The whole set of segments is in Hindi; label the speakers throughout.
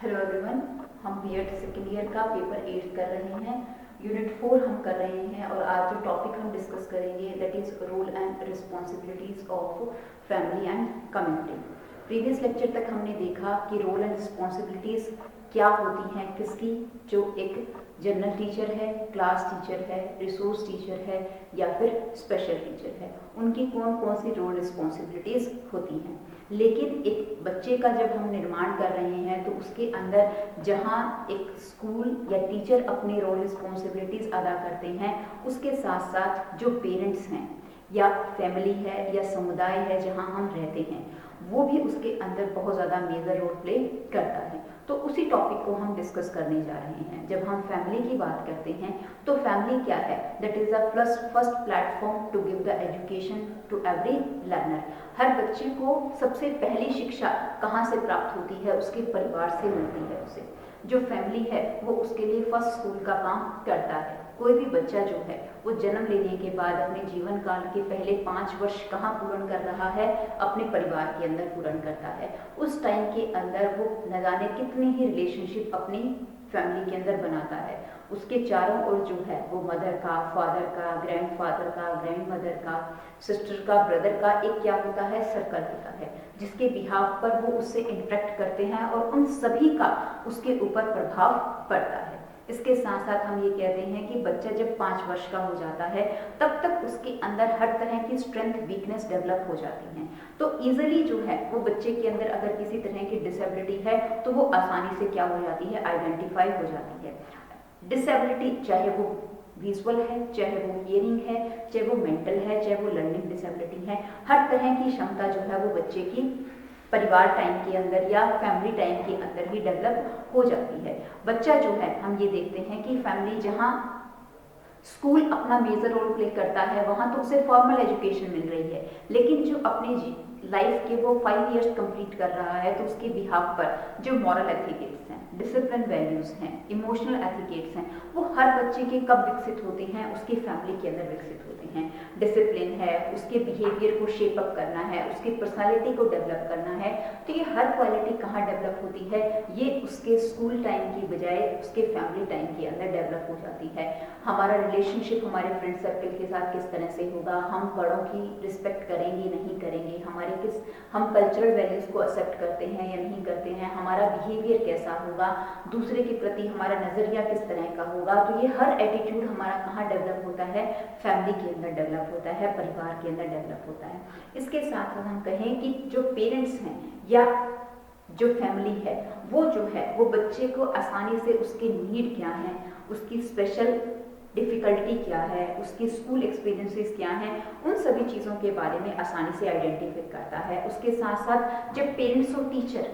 Speaker 1: हेलो एवरीवन, हम बीएड सेकेंड ईयर का पेपर 8 कर रहे हैं। यूनिट 4 हम कर रहे हैं और आज जो टॉपिक हम डिस्कस करेंगे that is role and responsibilities of family and community. Previous lecture तक हमने देखा कि रोल एंड रिस्पॉन्सिबिलिटीज क्या होती हैं किसकी, जो एक जनरल टीचर है, क्लास टीचर है, रिसोर्स टीचर है या फिर स्पेशल टीचर है, उनकी कौन कौन सी रोल रिस्पॉन्सिबिलिटीज होती हैं। लेकिन एक बच्चे का जब हम निर्माण कर रहे हैं तो उसके अंदर जहाँ एक स्कूल या टीचर अपने रोल रिस्पॉन्सिबिलिटीज अदा करते हैं, उसके साथ साथ जो पेरेंट्स हैं या फैमिली है या समुदाय है जहाँ हम रहते हैं, वो भी उसके अंदर बहुत ज़्यादा मेजर रोल प्ले करता है। तो उसी टॉपिक को हम डिस्कस करने जा रहे हैं। जब हम फैमिली की बात करते हैं तो फैमिली क्या है? That is the first platform to give the education to every learner. हर बच्चे को सबसे पहली शिक्षा कहाँ से प्राप्त होती है? उसके परिवार से मिलती है। उसे जो फैमिली है वो उसके लिए फर्स्ट स्कूल का काम करता है। कोई भी बच्चा जो है वो जन्म लेने के बाद अपने जीवन काल के पहले 5 वर्ष कहाँ पूर्ण कर रहा है? अपने परिवार के अंदर पूर्ण करता है। उस टाइम के अंदर वो न जाने कितनी ही रिलेशनशिप अपनी फैमिली के अंदर बनाता है। उसके चारों ओर जो है वो मदर का, फादर का, ग्रैंडफादर का, ग्रैंडमदर का, सिस्टर का, ब्रदर का एक क्या होता है? सर्कल होता है, जिसके बिहाफ पर वो उससे इंटरेक्ट करते हैं और उन सभी का उसके ऊपर प्रभाव पड़ता है। इसके साथ साथ हम ये कहते हैं कि बच्चा जब 5 वर्ष का हो जाता है तब तक उसके अंदर हर तरह की स्ट्रेंथ वीकनेस डेवलप हो जाती हैं। तो ईजिली जो है वो बच्चे के अंदर अगर किसी तरह की डिसेबिलिटी है तो वो आसानी से क्या हो जाती है? आइडेंटिफाई हो जाती है। डिसेबिलिटी चाहे वो विजुअल है, चाहे वो हियरिंग है, चाहे वो मेंटल है, चाहे वो लर्निंग डिसेबिलिटी है, हर तरह की क्षमता जो है वो बच्चे की परिवार टाइम के अंदर या फैमिली टाइम के अंदर ही डेवलप हो जाती है। बच्चा जो है हम ये देखते हैं कि फैमिली जहाँ स्कूल अपना मेजर रोल प्ले करता है वहाँ तो उसे फॉर्मल एजुकेशन मिल रही है, लेकिन जो अपने लाइफ के वो 5 इयर्स कंप्लीट कर रहा है तो उसके बिहाफ पर जो मॉरल एथिकेट्स हैं, डिसिप्लिन वैल्यूज हैं, इमोशनल एथिकेट्स हैं, वो हर बच्चे के कब विकसित होते हैं? उसकी फैमिली के अंदर विकसित होते हैं। डिसिप्लिन है, उसके बिहेवियर को शेप अप करना है, उसकी पर्सनालिटी को डेवलप करना है, तो ये हर क्वालिटी कहाँ डेवलप होती है? ये उसके स्कूल टाइम की बजाय उसके फैमिली टाइम के अंदर डेवलप हो जाती है। हमारा रिलेशनशिप हमारे फ्रेंड सर्कल के साथ किस तरह से होगा, हम बड़ों की रिस्पेक्ट करेंगे नहीं करेंगे, हम कल्चरल वैल्यूज को एक्सेप्ट करते हैं या नहीं करते हैं, हमारा बिहेवियर कैसा होगा, दूसरे के प्रति हमारा नजरिया किस तरह का होगा, तो ये हर एटीट्यूड हमारा कहाँ डेवलप होता है? फैमिली के अंदर डेवलप होता है, परिवार के अंदर डेवलप होता है। इसके साथ साथ हम कहें कि जो पेरेंट्स हैं या जो फैमिली है वो जो है वो बच्चे को आसानी से उसके नीड क्या है, उसकी स्पेशल डिफ़िकल्टी क्या है, उसके स्कूल एक्सपीरियंसेस क्या हैं, उन सभी चीज़ों के बारे में आसानी से आइडेंटिफाई करता है। उसके साथ साथ जब पेरेंट्स और टीचर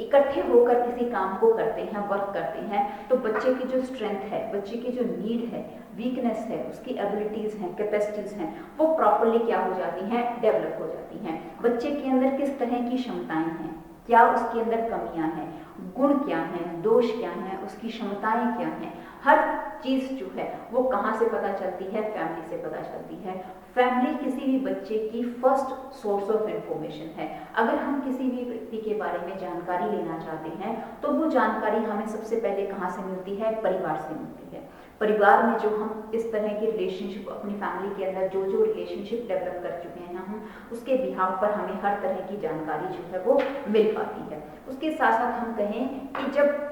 Speaker 1: इकट्ठे होकर किसी काम को करते हैं, वर्क करते हैं, तो बच्चे की जो स्ट्रेंथ है, बच्चे की जो नीड है, वीकनेस है, उसकी एबिलिटीज़ हैं, कैपेसिटीज़ हैं, वो प्रॉपरली क्या हो जाती हैं? डेवलप हो जाती हैं। बच्चे के अंदर किस तरह की क्षमताएं हैं, क्या उसके अंदर कमियां हैं, गुण क्या हैं, दोष क्या हैं, उसकी क्षमताएं क्या हैं, हर चीज़ जो है वो कहाँ से पता चलती है? फैमिली से पता चलती है। फैमिली किसी भी बच्चे की फर्स्ट सोर्स ऑफ इंफॉर्मेशन है। अगर हम किसी भी व्यक्ति के बारे में जानकारी लेना चाहते हैं तो वो जानकारी हमें सबसे पहले कहाँ से मिलती है? परिवार से मिलती है। परिवार में जो हम इस तरह की रिलेशनशिप अपनी फैमिली के अंदर जो रिलेशनशिप डेवलप कर चुके हैं हम, उसके बिहाफ पर हमें हर तरह की जानकारी जो है वो मिल पाती है। उसके साथ साथ हम कहें कि जब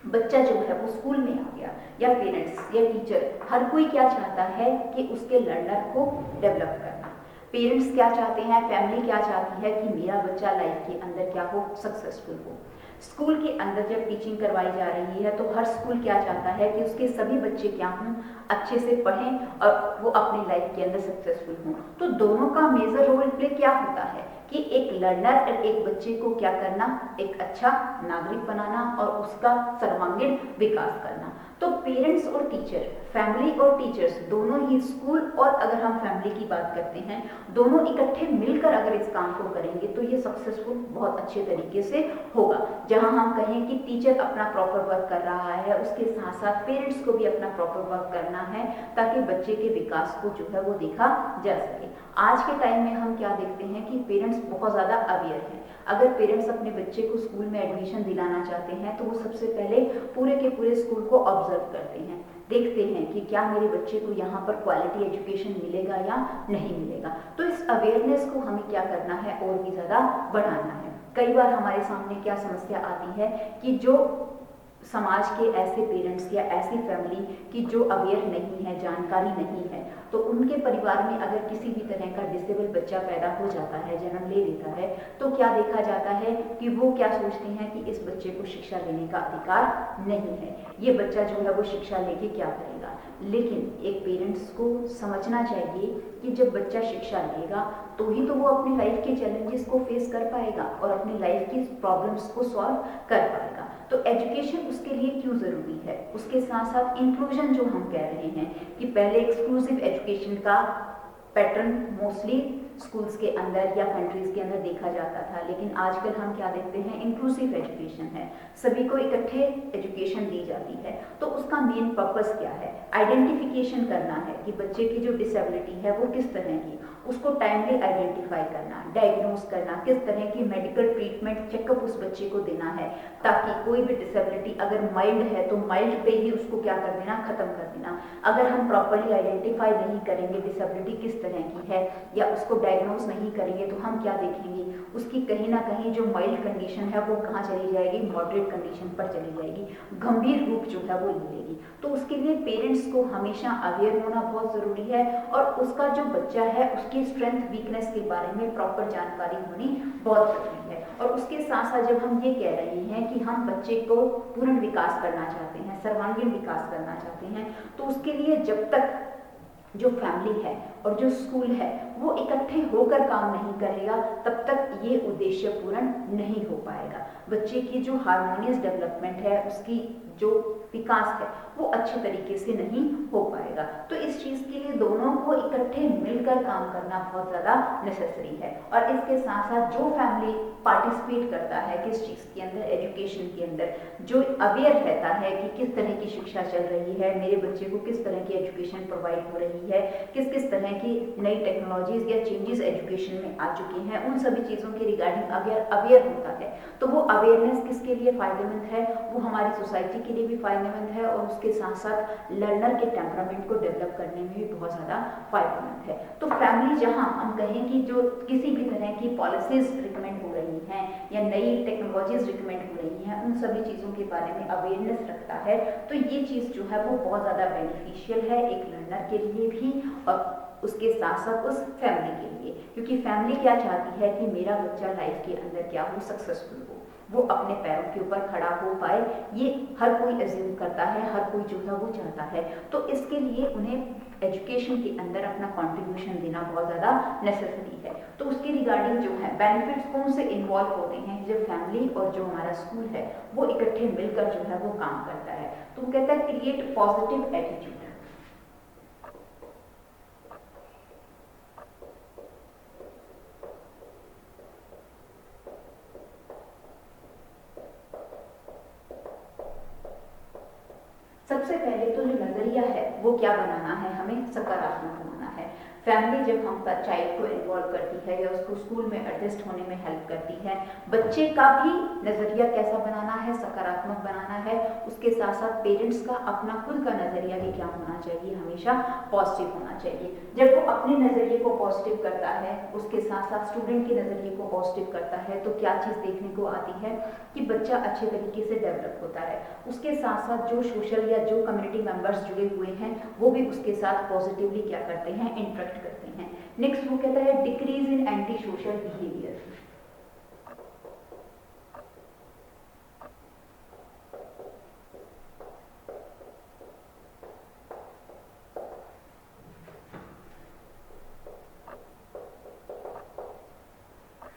Speaker 1: बच्चा जो है वो स्कूल में आ गया या पेरेंट्स या टीचर, हर कोई क्या चाहता है कि उसके लर्नर को डेवलप करना। पेरेंट्स क्या चाहते हैं, फैमिली क्या चाहती है कि मेरा बच्चा लाइफ के अंदर क्या हो? सक्सेसफुल हो। स्कूल के अंदर जब टीचिंग करवाई जा रही है तो हर स्कूल क्या चाहता है कि उसके सभी बच्चे क्या हों? अच्छे से पढ़ें और वो अपनी लाइफ के अंदर सक्सेसफुल हों। तो दोनों का मेजर रोल प्ले क्या होता है कि एक लर्नर और एक बच्चे को क्या करना? एक अच्छा नागरिक बनाना और उसका सर्वांगीण विकास करना। तो पेरेंट्स और टीचर, फैमिली और टीचर्स दोनों ही, स्कूल और अगर हम फैमिली की बात करते हैं, दोनों इकट्ठे मिलकर अगर इस काम को करेंगे तो ये सक्सेस सक्सेसफुल बहुत अच्छे तरीके से होगा। जहां हम कहें कि टीचर अपना प्रॉपर वर्क कर रहा है, उसके साथ साथ पेरेंट्स को भी अपना प्रॉपर वर्क करना है ताकि बच्चे के विकास को जो है वो देखा जा सके। आज के टाइम में हम क्या देखते हैं कि पेरेंट्स बहुत ज़्यादा अवेयर हैं। अगर पेरेंट्स अपने बच्चे को स्कूल में एडमिशन दिलाना चाहते हैं तो वो सबसे पहले पूरे के पूरे स्कूल को ऑब्जर्व करते हैं, देखते हैं कि क्या मेरे बच्चे को यहाँ पर क्वालिटी एजुकेशन मिलेगा या नहीं मिलेगा। तो इस अवेयरनेस को हमें क्या करना है और भी ज़्यादा बढ़ाना है। कई बार हमारे सामने क्या समस्या आती है कि जो समाज के ऐसे पेरेंट्स या ऐसी फैमिली की जो अवेयर नहीं है, जानकारी नहीं है, तो उनके परिवार में अगर किसी भी तरह का डिसेबल बच्चा पैदा हो जाता है, जन्म ले लेता है, तो क्या देखा जाता है कि वो क्या सोचते हैं कि इस बच्चे को शिक्षा लेने का अधिकार नहीं है, ये बच्चा जो है वो शिक्षा लेके क्या करेगा। लेकिन एक पेरेंट्स को समझना चाहिए कि जब बच्चा शिक्षा लेगा तो ही तो वो अपनी लाइफ के चैलेंजेस को फेस कर पाएगा और अपनी लाइफ की प्रॉब्लम्स को सॉल्व कर पाएगा। तो एजुकेशन उसके लिए क्यों ज़रूरी है। उसके साथ साथ इंक्लूजन जो हम कह रहे हैं कि पहले एक्सक्लूसिव एजुकेशन का पैटर्न मोस्टली स्कूल्स के अंदर या कंट्रीज के अंदर देखा जाता था, लेकिन आजकल हम क्या देखते हैं, इंक्लूसिव एजुकेशन है, सभी को इकट्ठे एजुकेशन दी जाती है। तो उसका मेन पर्पस क्या है, आइडेंटिफिकेशन करना है कि बच्चे की जो डिसेबिलिटी है वो किस तरह की, उसको टाइमली आइडेंटिफाई करना, डायग्नोज करना, किस तरह की मेडिकल ट्रीटमेंट चेकअप उस बच्चे को देना है ताकि कोई भी डिसेबिलिटी अगर माइल्ड है तो माइल्ड पे ही उसको क्या कर देना, खत्म कर देना। अगर हम प्रॉपरली आइडेंटिफाई नहीं करेंगे डिसेबिलिटी किस तरह की है या उसको डायग्नोज नहीं करेंगे तो हम क्या देखेंगे, उसकी कहीं ना कहीं जो माइल्ड कंडीशन है वो कहाँ चली जाएगी, मॉडरेट कंडीशन पर चली जाएगी, गंभीर रूप जो है वो ले लेगी। तो उसके लिए पेरेंट्स को हमेशा अवेयर होना बहुत ज़रूरी है और उसका जो बच्चा है उसकी स्ट्रेंथ वीकनेस के बारे में प्रॉपर जानकारी होनी बहुत ज़रूरी है। और उसके साथ साथ जब हम ये कह रहे हैं कि हम बच्चे को पूर्ण विकास करना चाहते हैं, सर्वांगीण विकास करना चाहते हैं, तो उसके लिए जब तक जो फैमिली है और जो स्कूल है वो इकट्ठे होकर काम नहीं करेगा तब तक ये उद्देश्य पूर्ण नहीं हो पाएगा। बच्चे की जो हार्मोनियस डेवलपमेंट है, उसकी जो विकास है वो अच्छे तरीके से नहीं हो पाएगा। तो इस चीज़ के लिए दोनों को इकट्ठे मिलकर काम करना बहुत ज़्यादा नेसेसरी है। और इसके साथ साथ जो फैमिली पार्टिसिपेट करता है किस चीज़ के अंदर, एजुकेशन के अंदर, जो अवेयर रहता है कि किस तरह की शिक्षा चल रही है, मेरे बच्चे को किस तरह की एजुकेशन प्रोवाइड हो रही है, किस किस तरह की नई टेक्नोलॉजीज या चेंजेस एजुकेशन में आ चुकी हैं, उन सभी चीज़ों के रिगार्डिंग अगर अवेयर होता है तो वो अवेयरनेस किसके लिए फ़ायदेमंद है, वो हमारी सोसाइटी के लिए भी फ़ायदेमंद है और उसके साथ साथ लर्नर के टेम्परामेंट को डेवलप करने में भी बहुत ज़्यादा फ़ायदेमंद है। तो फैमिली जहाँ हम कहें कि जो किसी भी तरह की पॉलिसीज़ रिकमेंड हो रही हैं या नई टेक्नोलॉजीज रिकमेंड हो रही हैं, उन सभी चीज़ों के बारे में अवेयरनेस रखता है, तो ये चीज़ जो है वो बहुत ज़्यादा बेनिफिशियल है एक लर्नर के लिए भी और उसके साथ साथ उस फैमिली के लिए। क्योंकि फैमिली क्या चाहती है कि मेरा बच्चा लाइफ के अंदर क्या हो, सक्सेसफुल हो, वो अपने पैरों के ऊपर खड़ा हो पाए, ये हर कोई एज्यूम करता है, हर कोई जो है वो चाहता है। तो इसके लिए उन्हें एजुकेशन के अंदर अपना कंट्रीब्यूशन देना बहुत ज़्यादा नेसेसरी है। तो उसके रिगार्डिंग जो है बेनिफिट्स कौन से इन्वॉल्व होते हैं, जब फैमिली और जो हमारा स्कूल है वो इकट्ठे मिलकर जो है वो काम करता है। तो वो कहता है क्रिएट पॉजिटिव एटीट्यूड। सबसे पहले तो जो नज़रिया है वो क्या बनाना है, हमें सकारात्मक बनाना है। फैमिली जब हम चाइल्ड को इन्वॉल्व करती है या उसको स्कूल में एडजस्ट होने में हेल्प करती है, बच्चे का भी नज़रिया कैसा बनाना है, सकारात्मक बनाना है। उसके साथ साथ पेरेंट्स का अपना खुद का नज़रिया भी क्या होना चाहिए, हमेशा पॉजिटिव होना चाहिए। जब वो अपने नज़रिए को पॉजिटिव करता है, उसके साथ साथ स्टूडेंट के नज़रिए को पॉजिटिव करता है, तो क्या चीज़ देखने को आती है कि बच्चा अच्छे तरीके से डेवलप होता है। उसके साथ साथ जो सोशल या जो कम्युनिटी मेंबर्स जुड़े हुए हैं वो भी उसके साथ पॉजिटिवली क्या करते हैं, इंटरेक्ट करते हैं। नेक्स्ट वो कहता है decrease in anti social behaviour.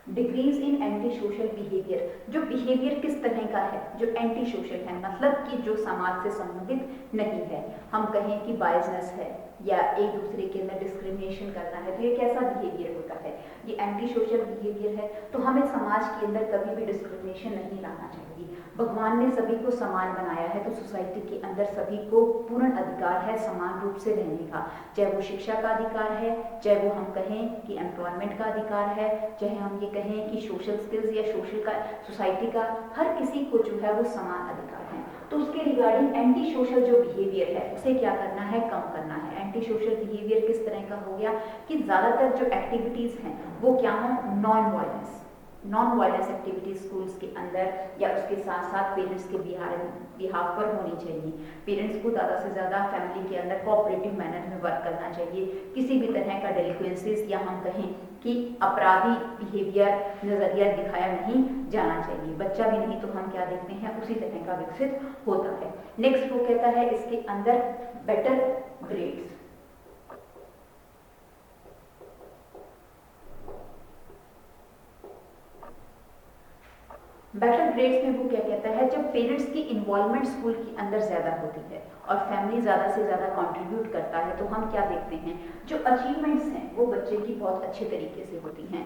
Speaker 1: Decrease in anti social behaviour, जो बिहेवियर किस तरह का है, जो एंटी सोशल है, मतलब कि जो समाज से संबंधित नहीं है। हम कहें कि बायसनेस है या एक दूसरे के अंदर डिस्क्रिमिनेशन करना है, तो ये कैसा बिहेवियर होता है, ये एंटी सोशल बिहेवियर है। तो हमें समाज के अंदर कभी भी डिस्क्रिमिनेशन नहीं लाना चाहिए। भगवान ने सभी को समान बनाया है, तो सोसाइटी के अंदर सभी को पूर्ण अधिकार है समान रूप से रहने का, चाहे वो शिक्षा का अधिकार है, चाहे वो हम कहें कि एम्प्लॉयमेंट का अधिकार है, चाहे हम ये कहें कि सोशल स्किल्स या सोशल का सोसाइटी का, हर किसी को जो है वो समान अधिकार है। तो उसके रिगार्डिंग एंटी सोशल जो बिहेवियर है उसे क्या करना है, कम करना है। एंटी सोशल बिहेवियर किस तरह का हो गया कि ज़्यादातर जो एक्टिविटीज़ हैं वो क्या हो, नॉन वायलेंस एक्टिविटीज स्कूल्स के अंदर या उसके साथ साथ पेरेंट्स के बिहाफ पर होनी चाहिए। पेरेंट्स को ज़्यादा से ज़्यादा फैमिली के अंदर कोऑपरेटिव मैनर में वर्क करना चाहिए। किसी भी तरह का डेलिक्वेंसीज या हम कहें कि अपराधी बिहेवियर नज़रिया दिखाया नहीं जाना चाहिए। बच्चा भी नहीं तो हम क्या देखते हैं उसी तरह का विकसित होता है। नेक्स्ट वो कहता है इसके अंदर बेटर ग्रेड्स। बेटर ग्रेड्स में वो क्या कहता है, जब पेरेंट्स की इन्वॉल्वमेंट स्कूल के अंदर ज़्यादा होती है और फैमिली ज़्यादा से ज़्यादा कंट्रीब्यूट करता है, तो हम क्या देखते हैं, जो अचीवमेंट्स हैं वो बच्चे की बहुत अच्छे तरीके से होती हैं।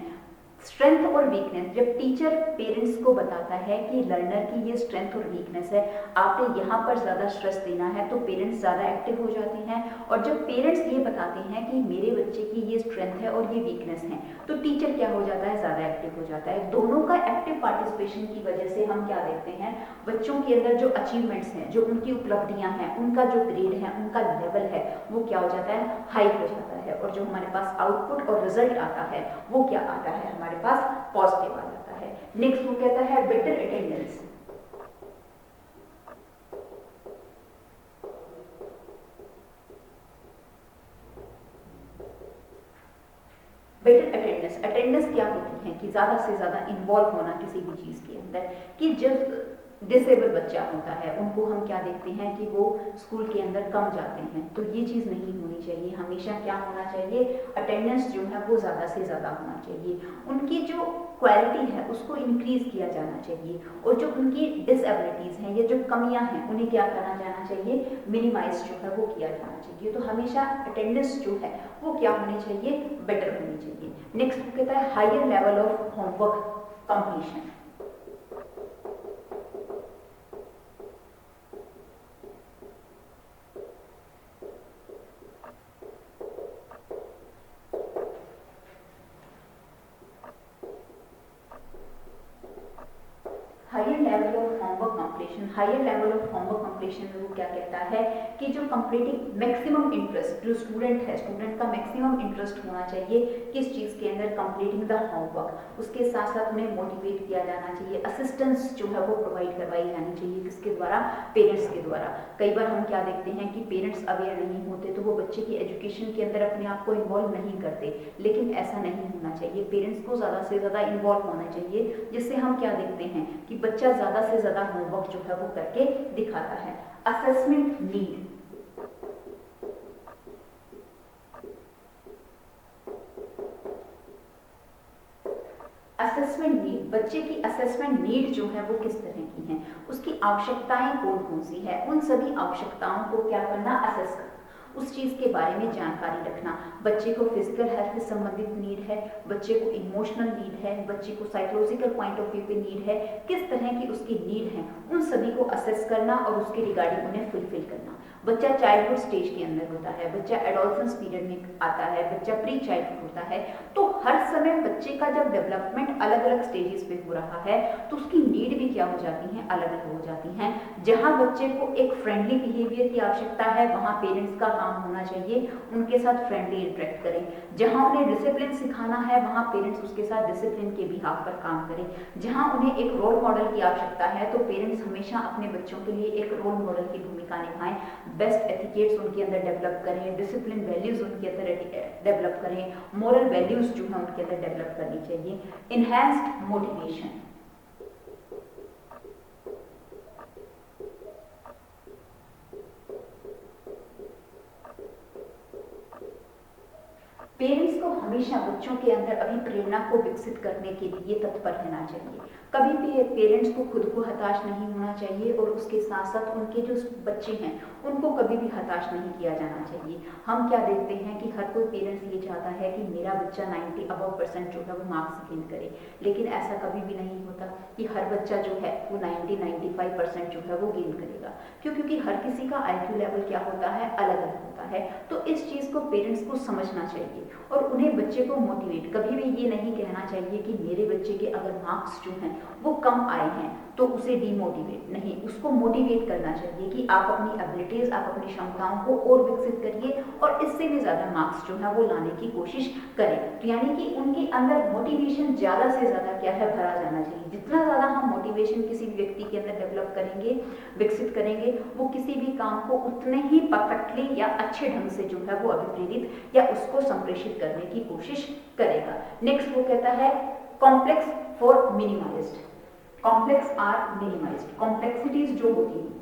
Speaker 1: स्ट्रेंथ और वीकनेस, जब टीचर पेरेंट्स को बताता है कि लर्नर की ये स्ट्रेंथ और वीकनेस है, आपने यहाँ पर ज़्यादा स्ट्रेस देना है, तो पेरेंट्स ज़्यादा एक्टिव हो जाते हैं। और जब पेरेंट्स ये बताते हैं कि मेरे बच्चे की ये स्ट्रेंथ है और ये वीकनेस है, तो टीचर क्या हो जाता है, ज़्यादा एक्टिव हो जाता है। दोनों का एक्टिव पार्टिसिपेशन की वजह से हम क्या देखते हैं, बच्चों के अंदर जो अचीवमेंट्स हैं, जो उनकी उपलब्धियाँ हैं, उनका जो ग्रेड है, उनका लेवल है, वो क्या हो जाता है, हाई हो जाता है। और जो हमारे पास आउटपुट और रिजल्ट आता है वो क्या आता है, हमारे पास पॉजिटिव आ जाता है। नेक्स्ट वो कहता है better attendance. Better attendance, attendance क्या होती है कि ज़्यादा से ज़्यादा इन्वॉल्व होना किसी भी चीज़ के अंदर। कि जब डिसेबल बच्चा होता है उनको हम क्या देखते हैं कि वो स्कूल के अंदर कम जाते हैं, तो ये चीज़ नहीं होनी चाहिए। हमेशा क्या होना चाहिए, अटेंडेंस जो है वो ज़्यादा से ज़्यादा होना चाहिए। उनकी जो क्वालिटी है उसको इंक्रीज किया जाना चाहिए, और जो उनकी डिसेबिलिटीज़ हैं या जो कमियां हैं उन्हें क्या करना जाना चाहिए, मिनिमाइज जो है वो किया जाना चाहिए। तो हमेशा अटेंडेंस जो है वो क्या होनी चाहिए, बेटर होनी चाहिए। नेक्स्ट कहता है higher level of homework completion. Higher level of homework completion, higher level of homework completion में वो क्या कहता है कि जो कंप्लीटिंग मैक्सिमम इंटरेस्ट, जो स्टूडेंट है, स्टूडेंट का मैक्सिमम इंटरेस्ट होना चाहिए किस चीज़ के अंदर, कंप्लीटिंग द होमवर्क। उसके साथ साथ उन्हें मोटिवेट किया जाना चाहिए, असिस्टेंस जो है वो प्रोवाइड करवाई जानी चाहिए, किसके द्वारा, पेरेंट्स के द्वारा। कई बार हम क्या देखते हैं कि पेरेंट्स अवेयर नहीं होते तो वो बच्चे की एजुकेशन के अंदर अपने आप को इन्वॉल्व नहीं करते, लेकिन ऐसा नहीं होना चाहिए। पेरेंट्स को ज़्यादा से ज़्यादा इन्वॉल्व होना चाहिए, जिससे हम क्या देखते हैं कि बच्चा ज़्यादा से ज़्यादा होमवर्क जो है वो करके दिखाता है। असेसमेंट नीड, असेसमेंट नीड, बच्चे की असेसमेंट नीड जो है वो किस तरह की है, उसकी आवश्यकताएं कौन कौन सी है, उन सभी आवश्यकताओं को क्या करना, असेस करना, उस चीज़ के बारे में जानकारी रखना। बच्चे को फिजिकल हेल्थ से संबंधित नीड है, बच्चे को इमोशनल नीड है, बच्चे को साइकोलॉजिकल पॉइंट ऑफ व्यू पे नीड है, किस तरह की उसकी नीड है, उन सभी को असेस करना और उसके रिगार्डिंग उन्हें फुलफिल करना। बच्चा चाइल्डहुड स्टेज के अंदर होता है, बच्चा एडोलसेंस पीरियड में आता है, बच्चा प्री चाइल्डहुड होता है, तो हर समय बच्चे का जब डेवलपमेंट अलग अलग स्टेजेस पे हो रहा है तो उसकी नीड भी क्या हो जाती हैं, अलग अलग हो जाती हैं। जहाँ बच्चे को एक फ्रेंडली बिहेवियर की आवश्यकता है वहाँ पेरेंट्स का काम होना चाहिए उनके साथ फ्रेंडली इंटरेक्ट करें। जहाँ उन्हें डिसिप्लिन सिखाना है वहाँ पेरेंट्स उसके साथ डिसिप्लिन के बिहाफ पर काम करें। जहाँ उन्हें एक रोल मॉडल की आवश्यकता है तो पेरेंट्स हमेशा अपने बच्चों के लिए एक रोल मॉडल की भूमिका निभाएं, बेस्ट एथिकेट्स उनके अंदर डेवलप करें, डिसिप्लिन वैल्यूज उनके अंदर डेवलप करें, मोरल वैल्यूज जो है उनके अंदर डेवलप करनी चाहिए। इनहैंस्ड मोटिवेशन, पेरेंट्स को को हमेशा बच्चों के अंदर अभिप्रेरणा को विकसित करने के लिए तत्पर रहना चाहिए। कभी भी पेरेंट्स को खुद को हताश नहीं होना चाहिए और उसके साथ साथ उनके जो बच्चे हैं उनको कभी भी हताश नहीं किया जाना चाहिए। हम क्या देखते हैं कि हर कोई पेरेंट्स ये चाहता है कि मेरा बच्चा 90 अबव % जो है वो मार्क्स गेन करे, लेकिन ऐसा कभी भी नहीं होता कि हर बच्चा जो है वो 90-95% जो है वो गेन करेगा। क्योंकि हर किसी का IQ लेवल क्या होता है, अलग अलग होता है। तो इस चीज़ को पेरेंट्स को समझना चाहिए और उन्हें बच्चे को मोटिवेट, कभी भी ये नहीं कहना चाहिए कि मेरे बच्चे के अगर मार्क्स जो हैं वो कम आए हैं तो उसे डिमोटिवेट नहीं, उसको मोटिवेट करना चाहिए कि आप अपनी एबिलिटीज, आप अपनी क्षमताओं को और विकसित करिए और इससे भी ज़्यादा मार्क्स जो है वो लाने की कोशिश करें। तो यानी कि उनके अंदर मोटिवेशन ज़्यादा से ज़्यादा क्या है, भरा जाना चाहिए। जितना ज़्यादा हम मोटिवेशन किसी भी व्यक्ति के अंदर डेवलप करेंगे, विकसित करेंगे, वो किसी भी काम को उतने ही परफेक्टली या अच्छे ढंग से जो है वो अभिप्रेरित या उसको संप्रेषित करने की कोशिश करेगा। नेक्स्ट वो कहता है complex for minimised. Complex are minimised. Complexities जो होती हैं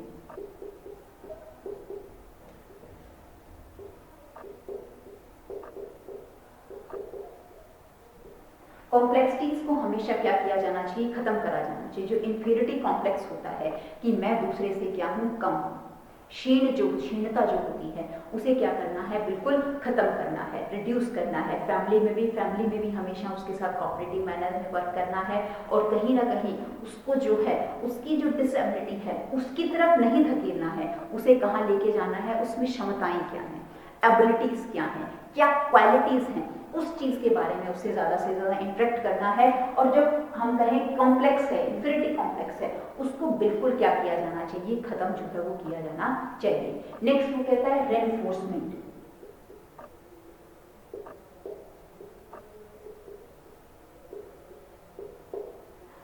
Speaker 1: कॉम्प्लेक्सिटीज को हमेशा क्या किया जाना चाहिए, खत्म करा जाना चाहिए। जो इंफीरियरिटी कॉम्प्लेक्स होता है कि मैं दूसरे से क्या हूं, कम हूं, क्षीणता जो होती है उसे क्या करना है, बिल्कुल खत्म करना है, रिड्यूस करना है। फैमिली में भी हमेशा उसके साथ कोऑपरेटिव मैनर में वर्क करना है और कहीं ना कहीं उसको जो है उसकी जो डिसेबिलिटी है उसकी तरफ नहीं धकेलना है, उसे कहाँ लेके जाना है, उसमें क्षमताएं क्या हैं, एबिलिटीज क्या हैं, क्या क्वालिटीज हैं, उस चीज के बारे में उससे ज्यादा से ज्यादा इंटरेक्ट करना है। और जब हम कहें कॉम्प्लेक्स है, इंफिनिटी कॉम्प्लेक्स है, उसको बिल्कुल क्या किया जाना चाहिए, खत्म जो है वो किया जाना चाहिए। नेक्स्ट वो कहता है रेनफोर्समेंट।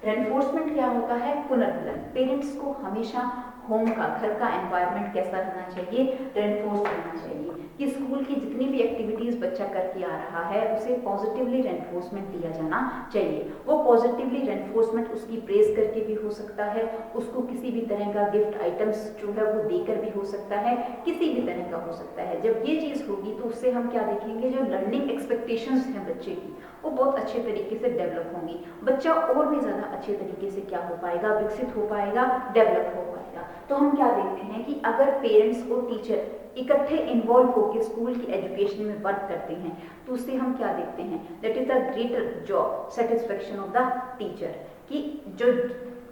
Speaker 1: रेनफोर्समेंट क्या होता है, पुनर्बलन। पेरेंट्स को हमेशा होम का, घर का एनवायरनमेंट कैसा रहना चाहिए, रेनफोर्स करना चाहिए कि स्कूल की जितनी भी एक्टिविटीज बच्चा करके आ रहा है उसे पॉजिटिवली रेनफोर्समेंट दिया जाना चाहिए। वो पॉजिटिवली रेनफोर्समेंट उसकी प्रेज करके भी हो सकता है, उसको किसी भी तरह का गिफ्ट आइटम्स जो है वो देकर भी हो सकता है, किसी भी तरह का हो सकता है। जब ये चीज होगी तो उससे हम क्या देखेंगे, जो लर्निंग एक्सपेक्टेशंस हैं बच्चे की वो बहुत अच्छे तरीके से डेवलप होंगी। बच्चा और भी ज्यादा अच्छे तरीके से क्या हो पाएगा, विकसित हो पाएगा, डेवलप हो पाएगा। तो हम क्या देखते हैं कि अगर पेरेंट्स और टीचर इकट्ठे इन्वॉल्व होकर स्कूल की एजुकेशन में वर्क करते हैं तो उससे हम क्या देखते हैं, that is the greater job satisfaction of the teacher, कि जो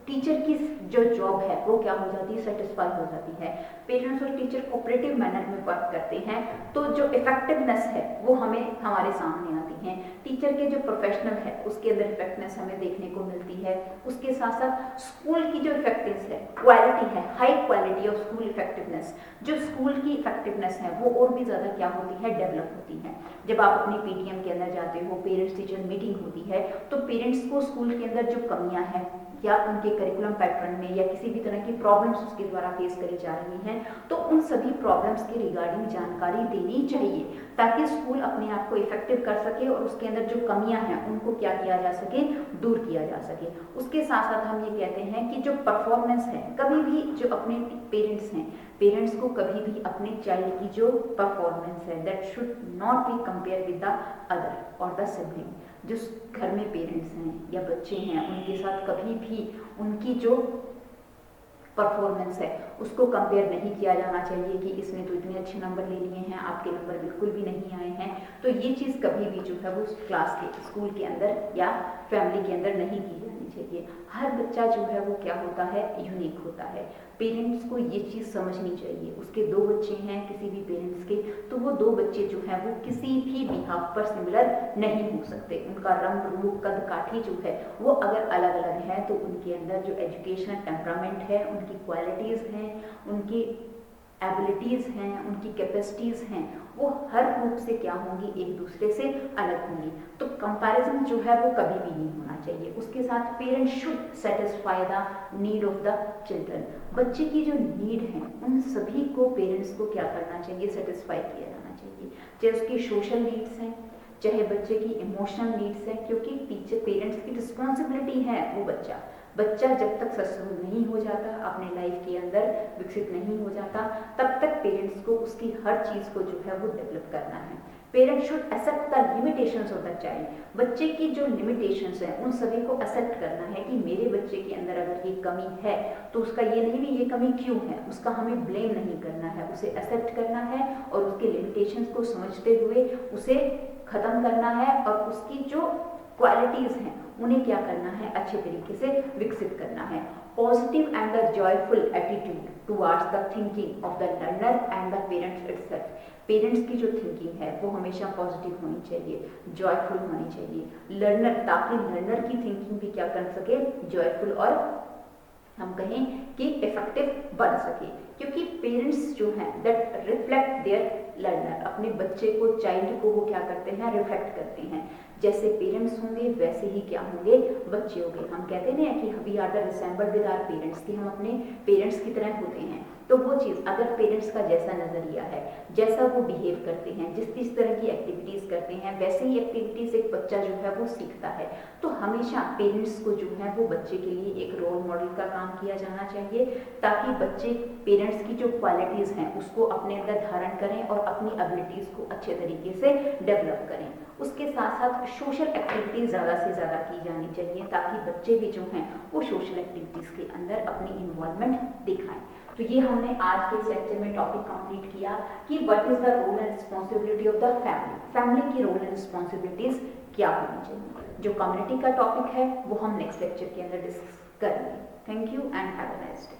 Speaker 1: टीचर की जो जॉब है वो क्या हो जाती है, सेटिस्फाई हो जाती है। पेरेंट्स और टीचर कोऑपरेटिव मैनर में वर्क करते हैं तो जो इफेक्टिवनेस है वो हमें हमारे सामने आती है। टीचर के जो प्रोफेशनल है उसके अंदर इफेक्टिवनेस हमें देखने को मिलती है। उसके साथ साथ स्कूल की जो इफेक्टिवनेस है, क्वालिटी है, high quality of school effectiveness, जो स्कूल की इफेक्टिवनेस है वो और भी ज़्यादा क्या होती है, डेवलप होती है। जब आप अपनी PTM के अंदर जाते हो, पेरेंट्स टीचर मीटिंग होती है, तो पेरेंट्स को स्कूल के अंदर जो कमियां हैं या उनके करिकुलम पैटर्न में या किसी भी तरह की प्रॉब्लम्स उसके द्वारा फेस करी जा रही हैं, तो उन सभी प्रॉब्लम्स के रिगार्डिंग जानकारी देनी चाहिए ताकि स्कूल अपने आप को इफेक्टिव कर सके और उसके अंदर जो कमियां हैं उनको क्या किया जा सके, दूर किया जा सके। उसके साथ साथ हम ये कहते हैं कि जो परफॉर्मेंस है, कभी भी जो अपने पेरेंट्स हैं, पेरेंट्स को कभी भी अपने चाइल्ड की जो परफॉर्मेंस है that should not be compare with the other और द सिबलिंग। जो घर में पेरेंट्स हैं या बच्चे हैं उनके साथ कभी भी उनकी जो परफॉर्मेंस है उसको कंपेयर नहीं किया जाना चाहिए कि इसने तो इतने अच्छे नंबर ले लिए हैं, आपके नंबर बिल्कुल भी नहीं आए हैं। तो ये चीज़ कभी भी जो है वो क्लास के, स्कूल के अंदर या फैमिली के अंदर नहीं की जानी चाहिए। हर बच्चा जो है वो क्या होता है, यूनिक होता है। पेरेंट्स को ये चीज़ समझनी चाहिए। उसके 2 बच्चे हैं किसी भी पेरेंट्स के, तो वो 2 बच्चे जो हैं वो किसी भी बिहाफ पर सिमिलर नहीं हो सकते। उनका रंग रूप कद काठी जो है वो अगर अलग अलग है तो उनके अंदर जो एजुकेशनल टेम्परामेंट है, उनकी क्वालिटीज़ हैं, उनकी एबिलिटीज़ हैं, उनकी कैपेसिटीज़ हैं, वो हर रूप से क्या होंगी, एक दूसरे से अलग होंगी। तो कंपैरिजन जो है वो कभी भी नहीं होना चाहिए। उसके साथ parents should satisfy the need of the children. बच्चे की जो नीड है उन सभी को पेरेंट्स को क्या करना चाहिए, सेटिस्फाई किया जाना चाहिए। चाहे उसकी सोशल नीड्स हैं, चाहे बच्चे की इमोशनल नीड्स हैं, क्योंकि टीचर पेरेंट्स की रिस्पॉन्सिबिलिटी है वो बच्चा जब तक सक्सेसफुल नहीं हो जाता, अपने लाइफ के अंदर विकसित नहीं हो जाता, तब तक पेरेंट्स को उसकी हर चीज़ को जो है वो डेवलप करना है। Parents should accept the limitations of the child. बच्चे की जो लिमिटेशंस हैं उन सभी को एक्सेप्ट करना है कि मेरे बच्चे के अंदर अगर ये कमी है तो उसका ये नहीं भी ये कमी क्यों है, उसका हमें ब्लेम नहीं करना है, उसे एक्सेप्ट करना है और उसके लिमिटेशंस को समझते हुए उसे खत्म करना है और उसकी जो क्वालिटीज हैं उन्हें क्या करना है, अच्छे तरीके से विकसित करना है। Positive and the joyful attitude towards the thinking of the learner and the parents itself. Parents की जो थिंकिंग है वो हमेशा पॉजिटिव होनी चाहिए, जॉयफुल होनी चाहिए। लर्नर, ताकि लर्नर की थिंकिंग भी क्या कर सके, जॉयफुल और हम कहें कि इफेक्टिव बन सके। क्योंकि पेरेंट्स जो हैं दैट रिफ्लेक्ट देयर लर्नर, अपने बच्चे को, चाइल्ड को वो क्या करते हैं, रिफ्लेक्ट करते हैं। जैसे पेरेंट्स होंगे वैसे ही क्या होंगे, बच्चे होंगे। हम कहते हैं ना कि we are the resembled with our parents, कि हम अपने पेरेंट्स की तरह होते हैं। तो वो चीज़ अगर पेरेंट्स का जैसा नज़रिया है, जैसा वो बिहेव करते हैं, जिस तरह की एक्टिविटीज़ करते हैं, वैसे ही एक्टिविटीज़ एक बच्चा जो है वो सीखता है। तो हमेशा पेरेंट्स को जो है वो बच्चे के लिए एक रोल मॉडल का काम किया जाना चाहिए, ताकि बच्चे पेरेंट्स की जो क्वालिटीज़ हैं उसको अपने अंदर धारण करें और अपनी एबिलिटीज़ को अच्छे तरीके से डेवलप करें। उसके साथ साथ सोशल एक्टिविटीज़ ज़्यादा से ज़्यादा की जानी चाहिए, ताकि बच्चे भी जो हैं वो सोशल एक्टिविटीज़ के अंदर अपनी इन्वॉल्वमेंट दिखाएं। तो ये हमने आज के इस लेक्चर में टॉपिक कंप्लीट किया कि what is the role and responsibility of the family. Family की रोल एंड रिस्पॉन्सिबिलिटीज क्या होनी चाहिए। जो कम्युनिटी का टॉपिक है वो हम नेक्स्ट लेक्चर के अंदर डिस्कस करेंगे। Thank you and have a nice day.